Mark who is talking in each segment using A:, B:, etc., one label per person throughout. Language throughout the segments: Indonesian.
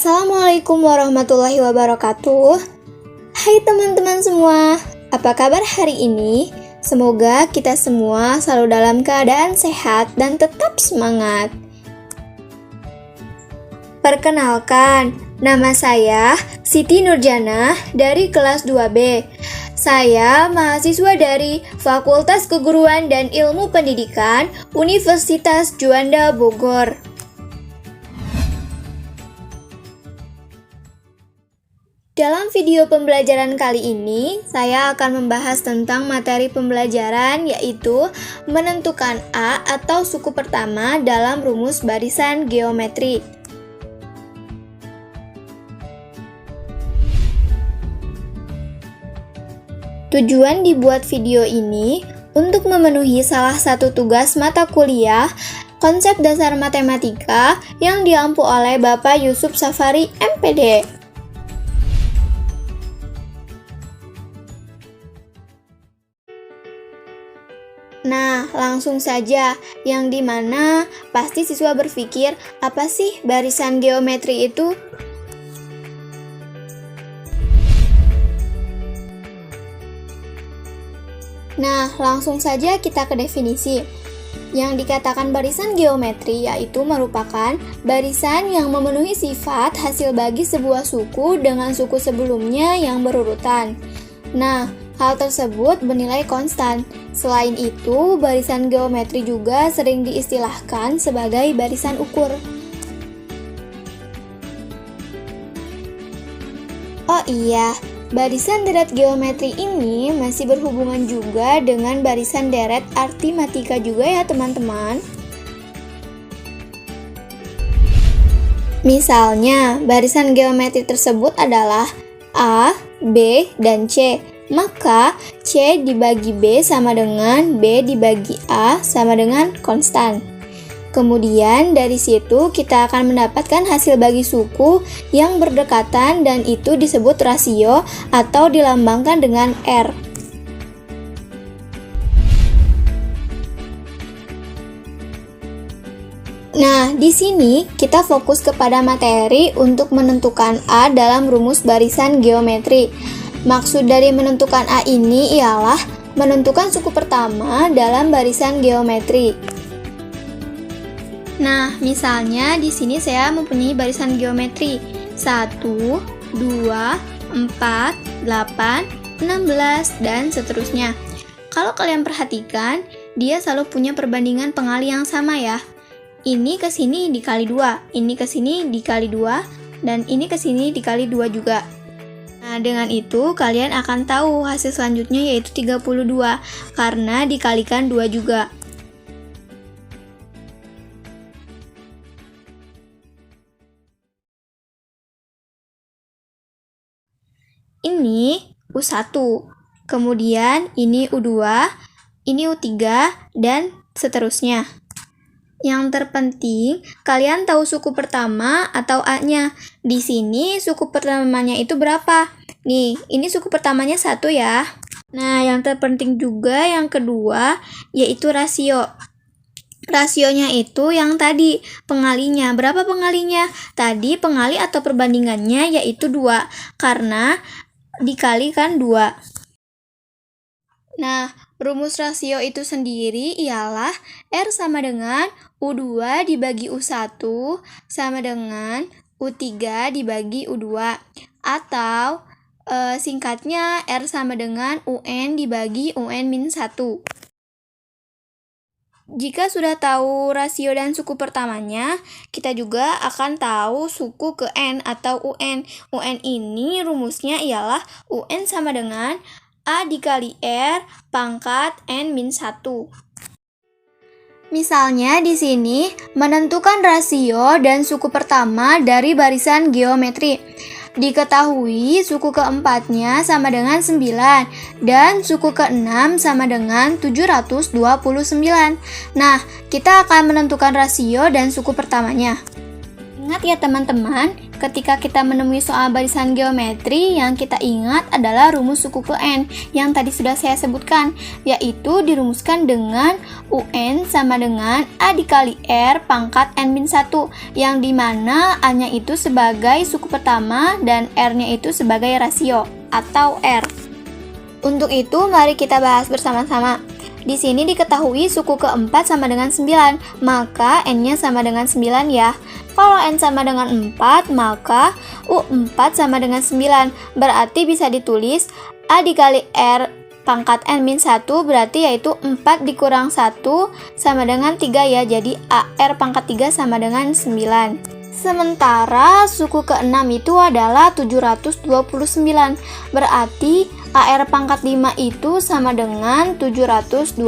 A: Assalamualaikum warahmatullahi wabarakatuh. Hai teman-teman semua, apa kabar hari ini? Semoga kita semua selalu dalam keadaan sehat dan tetap semangat. Perkenalkan, nama saya Siti Nurjana dari kelas 2B. Saya mahasiswa dari Fakultas Keguruan dan Ilmu Pendidikan Universitas Juanda Bogor. Dalam video pembelajaran kali ini, saya akan membahas tentang materi pembelajaran yaitu menentukan A atau suku pertama dalam rumus barisan geometri. Tujuan dibuat video ini untuk memenuhi salah satu tugas mata kuliah konsep dasar matematika yang diampu oleh Bapak Yusuf Safari, MPD. Nah, langsung saja, yang dimana pasti siswa berpikir, apa sih barisan geometri itu? Nah, langsung saja kita ke definisi. Yang dikatakan barisan geometri yaitu merupakan barisan yang memenuhi sifat hasil bagi sebuah suku dengan suku sebelumnya yang berurutan. Nah, hal tersebut bernilai konstan. Selain itu, barisan geometri juga sering diistilahkan sebagai barisan ukur. Oh iya, barisan deret geometri ini masih berhubungan juga dengan barisan deret aritmatika juga ya teman-teman. Misalnya, barisan geometri tersebut adalah A, B, dan C. Maka C dibagi B sama dengan B dibagi A sama dengan konstan. Kemudian dari situ kita akan mendapatkan hasil bagi suku yang berdekatan dan itu disebut rasio atau dilambangkan dengan R. Nah, di sini kita fokus kepada materi untuk menentukan A dalam rumus barisan geometri. Maksud dari menentukan A ini ialah menentukan suku pertama dalam barisan geometri. Nah, misalnya di sini saya mempunyai barisan geometri 1, 2, 4, 8, 16, dan seterusnya. Kalau kalian perhatikan, dia selalu punya perbandingan pengali yang sama ya. Ini ke sini dikali 2, ini ke sini dikali 2, dan ini ke sini dikali 2 juga. Nah, dengan itu kalian akan tahu hasil selanjutnya yaitu 32 karena dikalikan 2 juga. Ini U1, kemudian ini U2, ini U3, dan seterusnya. Yang terpenting, kalian tahu suku pertama atau A-nya. Di sini suku pertamanya itu berapa? Nih, ini suku pertamanya 1 ya. Nah, yang terpenting juga yang kedua, yaitu rasio. Rasionya itu yang tadi, pengalinya. Berapa pengalinya? Tadi pengali atau perbandingannya yaitu 2, karena dikalikan 2. Nah, rumus rasio itu sendiri ialah R sama dengan U2 dibagi U1 sama dengan U3 dibagi U2. Atau singkatnya R sama dengan UN dibagi UN-1. Jika sudah tahu rasio dan suku pertamanya, kita juga akan tahu suku ke N atau UN. UN ini rumusnya ialah UN sama dengan A dikali R pangkat N-1. Misalnya di sini menentukan rasio dan suku pertama dari barisan geometri. Diketahui suku keempatnya sama dengan 9 dan suku keenam sama dengan 729. Nah, kita akan menentukan rasio dan suku pertamanya. Ingat ya teman-teman, ketika kita menemui soal barisan geometri, yang kita ingat adalah rumus suku ke N yang tadi sudah saya sebutkan, yaitu dirumuskan dengan UN sama dengan A dikali R pangkat N-1, yang dimana A-nya itu sebagai suku pertama dan R-nya itu sebagai rasio atau R. Untuk itu, mari kita bahas bersama-sama. Di sini diketahui suku keempat sama dengan 9, maka N-nya sama dengan 9 ya. Kalau N sama dengan 4, maka U4 sama dengan 9. Berarti bisa ditulis A dikali R pangkat N-1 berarti yaitu 4 dikurang 1 sama dengan 3 ya. Jadi AR pangkat 3 sama dengan 9. Sementara suku ke-6 itu adalah 729. Berarti AR pangkat 5 itu sama dengan 729.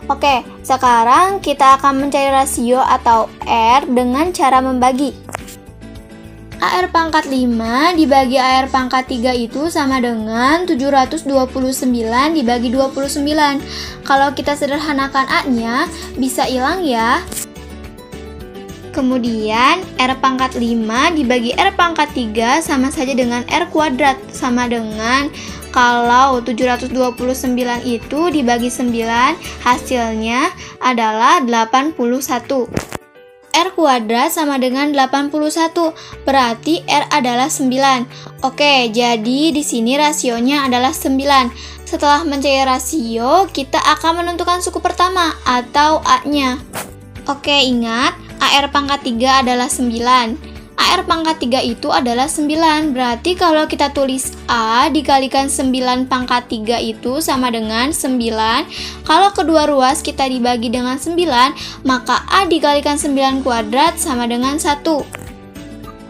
A: Oke, sekarang kita akan mencari rasio atau R dengan cara membagi. AR pangkat 5 dibagi AR pangkat 3 itu sama dengan 729 dibagi 29. Kalau kita sederhanakan A-nya, bisa hilang ya. Kemudian R pangkat 5 dibagi R pangkat 3 sama saja dengan R kuadrat, sama dengan kalau 729 itu dibagi 9, hasilnya adalah 81. R kuadrat sama dengan 81, berarti R adalah 9. Oke, jadi di sini rasionya adalah 9. Setelah mencari rasio, kita akan menentukan suku pertama atau A-nya. Oke, ingat, AR pangkat 3 adalah 9. AR pangkat 3 itu adalah 9, berarti kalau kita tulis A dikalikan 9 pangkat 3 itu sama dengan 9. Kalau kedua ruas kita dibagi dengan 9, maka A dikalikan 9 kuadrat sama dengan 1.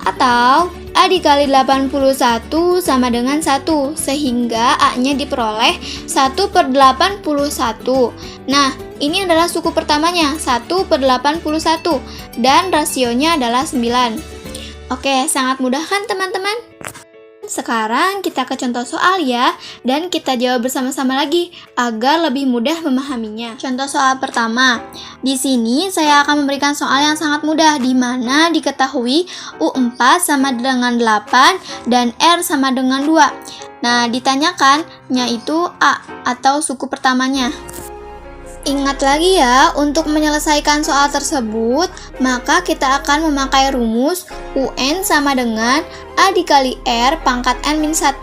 A: Atau A dikali 81 sama dengan 1, sehingga A-nya diperoleh 1/81. Nah, ini adalah suku pertamanya, 1/81, dan rasionya adalah 9. Oke, sangat mudah kan teman-teman? Sekarang kita ke contoh soal ya, dan kita jawab bersama-sama lagi agar lebih mudah memahaminya. Contoh soal pertama. Di sini saya akan memberikan soal yang sangat mudah, di mana diketahui U4 sama dengan 8 dan R sama dengan 2. Nah, ditanyakannya itu A atau suku pertamanya. Ingat lagi ya, untuk menyelesaikan soal tersebut, maka kita akan memakai rumus UN sama dengan A dikali R pangkat N-1.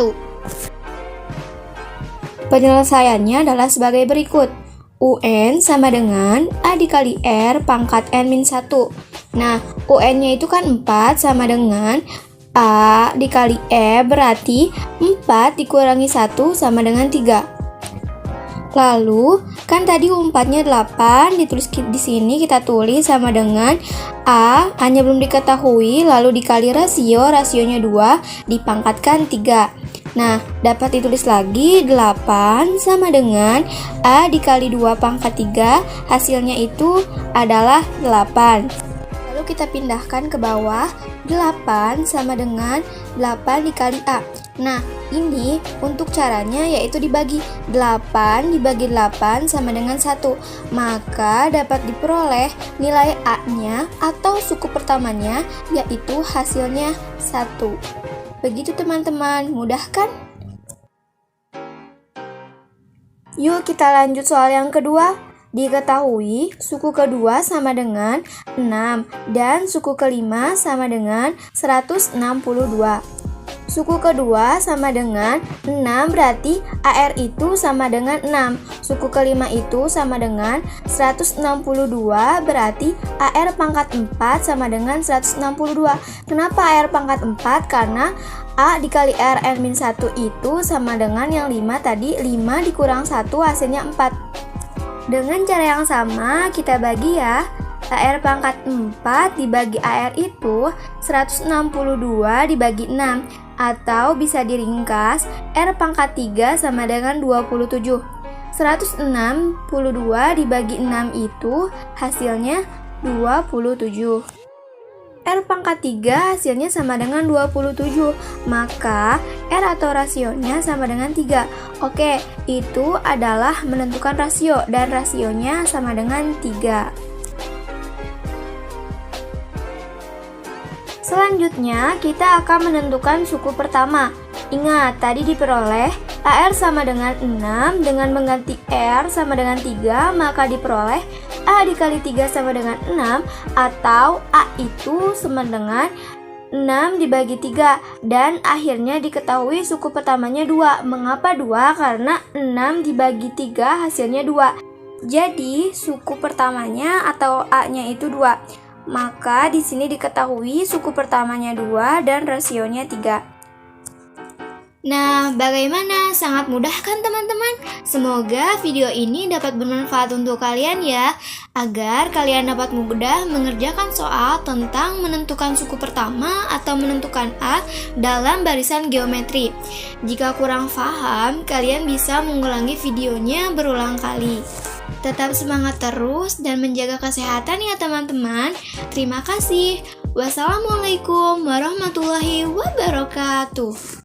A: Penyelesaiannya adalah sebagai berikut. UN sama dengan A dikali R pangkat N-1. Nah, UN-nya itu kan 4 sama dengan A dikali E, berarti 4 dikurangi 1 sama dengan 3. Lalu, kan tadi U4-nya 8, ditulis di sini kita tulis sama dengan A, hanya belum diketahui, lalu dikali rasio, rasionya 2, dipangkatkan 3. Nah, dapat ditulis lagi 8 sama dengan A dikali 2 pangkat 3, hasilnya itu adalah 8. Lalu kita pindahkan ke bawah, 8 sama dengan 8 dikali A. Nah, ini untuk caranya yaitu dibagi 8 dibagi 8 sama dengan 1. Maka dapat diperoleh nilai A-nya atau suku pertamanya yaitu hasilnya 1. Begitu teman-teman, mudah kan? Yuk kita lanjut soal yang kedua. Diketahui suku kedua sama dengan 6 dan suku kelima sama dengan 162. Suku kedua sama dengan 6, berarti AR itu sama dengan 6. Suku kelima itu sama dengan 162, berarti AR pangkat 4 sama dengan 162. Kenapa AR pangkat 4? Karena A dikali R N-1 itu sama dengan yang 5 tadi, 5 dikurang 1 hasilnya 4. Dengan cara yang sama kita bagi ya. AR pangkat 4 dibagi AR itu 162 dibagi 6. Atau bisa diringkas, R pangkat 3 sama dengan 27. 162 dibagi 6 itu hasilnya 27. R pangkat 3 hasilnya sama dengan 27. Maka R atau rasionya sama dengan 3. Oke, itu adalah menentukan rasio dan rasionya sama dengan 3. Selanjutnya, kita akan menentukan suku pertama. Ingat, tadi diperoleh AR sama dengan 6, dengan mengganti R sama dengan 3, maka diperoleh A dikali 3 sama dengan 6, atau A itu sama dengan 6 dibagi 3, dan akhirnya diketahui suku pertamanya 2. Mengapa 2? Karena 6 dibagi 3 hasilnya 2. Jadi, suku pertamanya atau A-nya itu 2. Maka di sini diketahui suku pertamanya 2 dan rasionya 3. Nah, bagaimana? Sangat mudah kan teman-teman? Semoga video ini dapat bermanfaat untuk kalian ya, agar kalian dapat mudah mengerjakan soal tentang menentukan suku pertama atau menentukan A dalam barisan geometri. Jika kurang paham, kalian bisa mengulangi videonya berulang kali. Tetap semangat terus dan menjaga kesehatan ya teman-teman. Terima kasih. Wassalamualaikum warahmatullahi wabarakatuh.